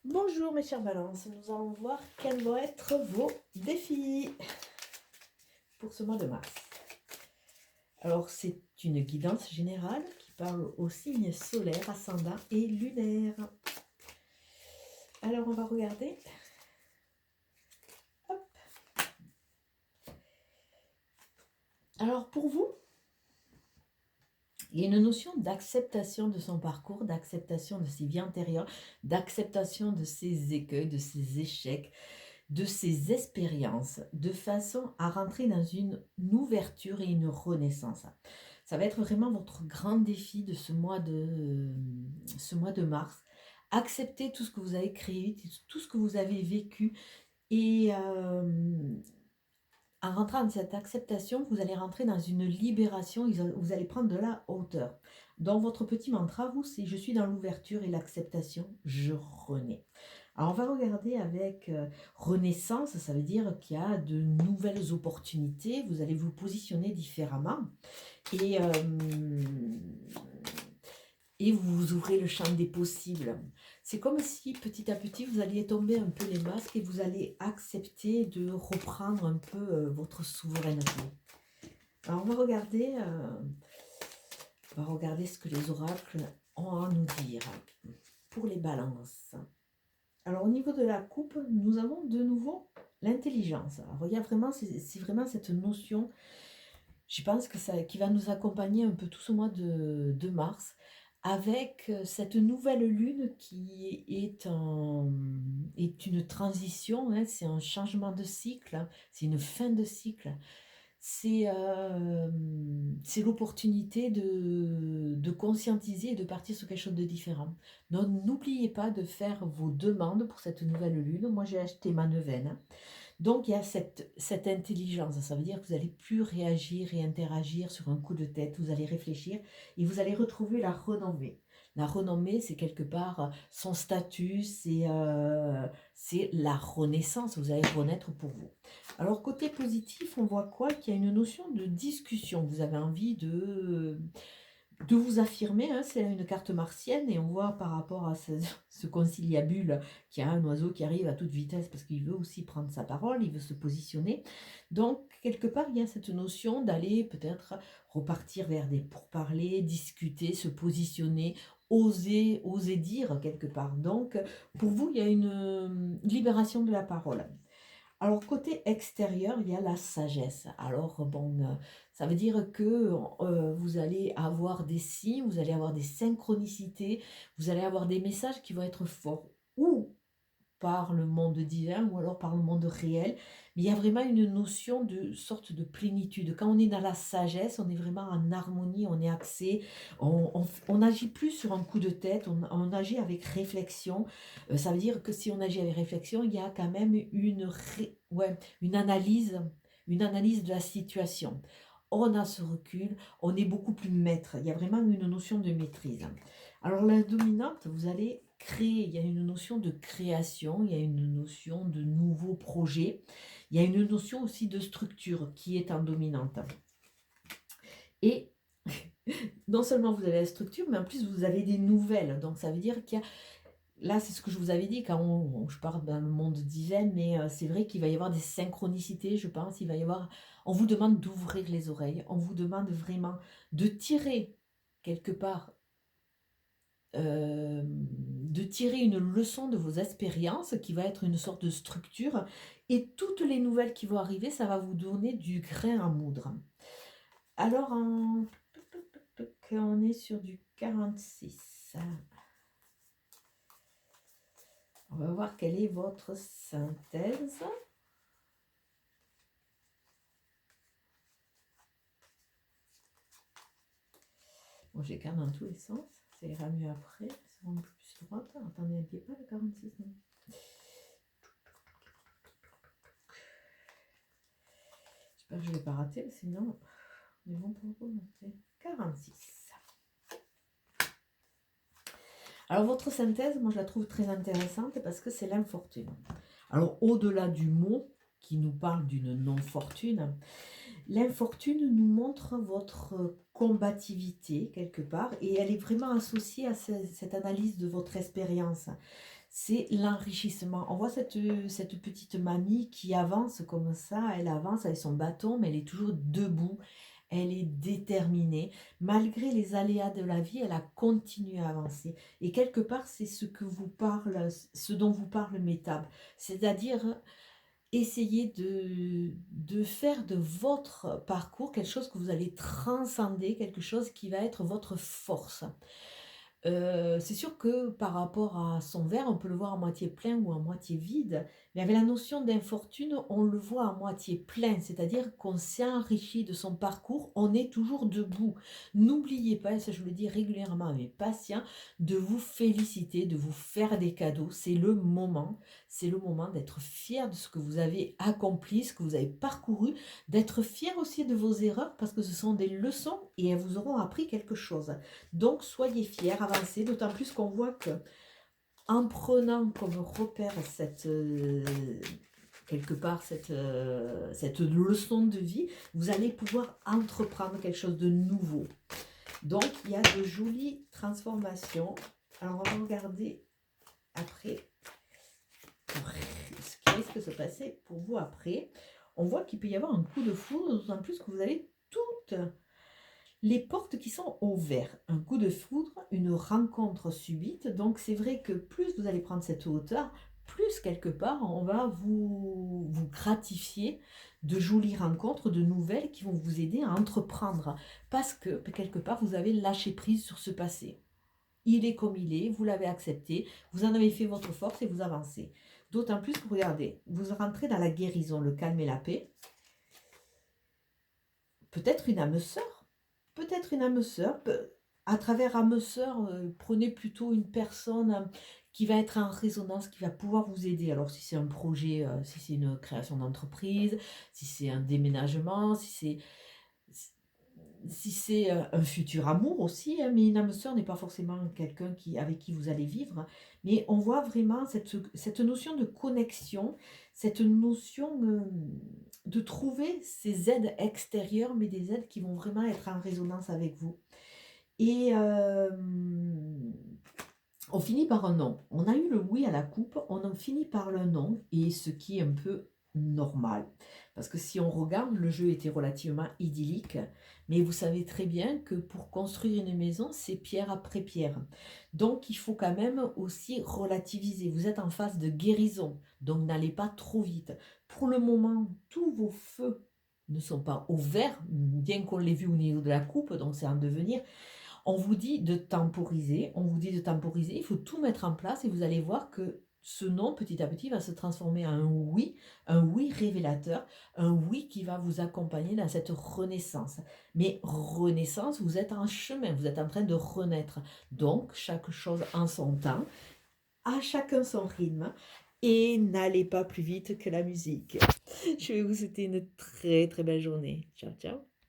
Bonjour mes chères balances, nous allons voir quels vont être vos défis pour ce mois de mars. Alors c'est une guidance générale qui parle aux signes solaires, ascendants et lunaires. Alors on va regarder. Hop. Alors pour vous, il y a une notion d'acceptation de son parcours, d'acceptation de ses vies antérieures, d'acceptation de ses écueils, de ses échecs, de ses expériences, de façon à rentrer dans une ouverture et une renaissance. Ça va être vraiment votre grand défi de ce mois de mars. Accepter tout ce que vous avez créé, tout ce que vous avez vécu et en rentrant dans cette acceptation, vous allez rentrer dans une libération, vous allez prendre de la hauteur. Donc votre petit mantra, vous, c'est « Je suis dans l'ouverture et l'acceptation, je renais ». Alors on va regarder avec renaissance, ça veut dire qu'il y a de nouvelles opportunités, vous allez vous positionner différemment et, et vous ouvrez le champ des possibles. C'est comme si petit à petit vous alliez tomber un peu les masques et vous allez accepter de reprendre un peu votre souveraineté. Alors on va regarder ce que les oracles ont à nous dire pour les balances. Alors au niveau de la coupe, nous avons de nouveau l'intelligence. Alors il y a vraiment, c'est vraiment cette notion, je pense que ça, qui va nous accompagner un peu tout ce mois de mars, avec cette nouvelle lune qui est une transition, hein, c'est un changement de cycle, hein, c'est une fin de cycle. C'est l'opportunité de conscientiser et de partir sur quelque chose de différent. Donc n'oubliez pas de faire vos demandes pour cette nouvelle lune. Moi j'ai acheté ma neuvaine, hein. Donc il y a cette intelligence, ça veut dire que vous n'allez plus réagir et interagir sur un coup de tête, vous allez réfléchir et vous allez retrouver la renommée. La renommée, c'est quelque part son statut, c'est la renaissance, vous allez renaître pour vous. Alors côté positif, on voit quoi? Qu'il y a une notion de discussion, vous avez envie de vous affirmer, hein, c'est une carte martienne et on voit par rapport à ce conciliabule qu'il y a un oiseau qui arrive à toute vitesse parce qu'il veut aussi prendre sa parole, il veut se positionner. Donc quelque part il y a cette notion d'aller peut-être repartir vers des pourparlers, discuter, se positionner, oser dire quelque part. Donc pour vous il y a une libération de la parole. Alors, côté extérieur, il y a la sagesse. Alors, bon, ça veut dire que vous allez avoir des signes, vous allez avoir des synchronicités, vous allez avoir des messages qui vont être forts ou par le monde divin ou alors par le monde réel. Mais il y a vraiment une notion de sorte de plénitude. Quand on est dans la sagesse, on est vraiment en harmonie, on est axé, on n'agit plus sur un coup de tête, on agit avec réflexion. Ça veut dire que si on agit avec réflexion, il y a quand même une analyse de la situation. On a ce recul, on est beaucoup plus maître. Il y a vraiment une notion de maîtrise. Alors la dominante, vous allez créer, il y a une notion de création, il y a une notion de nouveaux projets, il y a une notion aussi de structure qui est en dominante. Et non seulement vous avez la structure, mais en plus vous avez des nouvelles. Donc ça veut dire qu'il y a... Là, c'est ce que je vous avais dit quand je parle dans le monde divin, mais c'est vrai qu'il va y avoir des synchronicités, je pense. Il va y avoir... On vous demande d'ouvrir les oreilles, on vous demande vraiment de tirer quelque part de tirer une leçon de vos expériences qui va être une sorte de structure et toutes les nouvelles qui vont arriver, ça va vous donner du grain à moudre. Alors, on est sur du 46. On va voir quelle est votre synthèse. Bon, j'ai quand même dans tous les sens. Ça ira mieux après. Ça va un peu plus droite. Attendez, n'oubliez pas le 46. Non. J'espère que je ne vais pas rater, sinon on est bon pour commencer. 46. Alors votre synthèse, moi je la trouve très intéressante parce que c'est l'infortune. Alors au-delà du mot qui nous parle d'une non-fortune, l'infortune nous montre votre combativité quelque part et elle est vraiment associée à cette analyse de votre expérience. c'est l'enrichissement. On voit cette petite mamie qui avance comme ça, elle avance avec son bâton, mais elle est toujours debout, elle est déterminée. Malgré les aléas de la vie, elle a continué à avancer. Et quelque part, c'est ce dont vous parle mes tables. C'est-à-dire essayer de faire de votre parcours quelque chose que vous allez transcender, quelque chose qui va être votre force. C'est sûr que par rapport à son verre, on peut le voir à moitié plein ou à moitié vide, mais avec la notion d'infortune, on le voit à moitié plein, c'est-à-dire qu'on s'est enrichi de son parcours, on est toujours debout. N'oubliez pas, et ça je vous le dis régulièrement à mes patients, de vous féliciter, de vous faire des cadeaux. C'est le moment d'être fier de ce que vous avez accompli, ce que vous avez parcouru, d'être fier aussi de vos erreurs parce que ce sont des leçons et elles vous auront appris quelque chose. Donc, soyez fiers, avancez, d'autant plus qu'on voit que en prenant comme repère quelque part cette leçon de vie, vous allez pouvoir entreprendre quelque chose de nouveau. Donc, il y a de jolies transformations. Alors, on va regarder après ce qui risque de se passer pour vous après. On voit qu'il peut y avoir un coup de foudre, d'autant plus que vous avez toutes les portes qui sont ouvertes, un coup de foudre, une rencontre subite. Donc c'est vrai que plus vous allez prendre cette hauteur, plus quelque part on va vous gratifier de jolies rencontres, de nouvelles qui vont vous aider à entreprendre. Parce que quelque part vous avez lâché prise sur ce passé. Il est comme il est, vous l'avez accepté, vous en avez fait votre force et vous avancez. D'autant plus que regardez, vous rentrez dans la guérison, le calme et la paix. Peut-être une âme sœur. Peut-être une âme sœur. À travers âme sœur, prenez plutôt une personne qui va être en résonance, qui va pouvoir vous aider. Alors si c'est un projet, si c'est une création d'entreprise, si c'est un déménagement, si c'est un futur amour aussi, hein, mais une âme sœur n'est pas forcément quelqu'un avec qui vous allez vivre, mais on voit vraiment cette notion de connexion, cette notion de trouver ces aides extérieures, mais des aides qui vont vraiment être en résonance avec vous. Et on finit par un non. On a eu le oui à la coupe, on en finit par le non, et ce qui est un peu normal. Parce que si on regarde, le jeu était relativement idyllique, mais vous savez très bien que pour construire une maison, c'est pierre après pierre. Donc il faut quand même aussi relativiser. Vous êtes en phase de guérison, donc n'allez pas trop vite. Pour le moment, tous vos feux ne sont pas au vert, bien qu'on l'ait vu au niveau de la coupe, donc c'est en devenir. On vous dit de temporiser, il faut tout mettre en place et vous allez voir que ce non, petit à petit, va se transformer en un oui révélateur, un oui qui va vous accompagner dans cette renaissance. Mais renaissance, vous êtes en chemin, vous êtes en train de renaître. Donc, chaque chose en son temps, à chacun son rythme, et n'allez pas plus vite que la musique. Je vais vous souhaiter une très très belle journée. Ciao, ciao.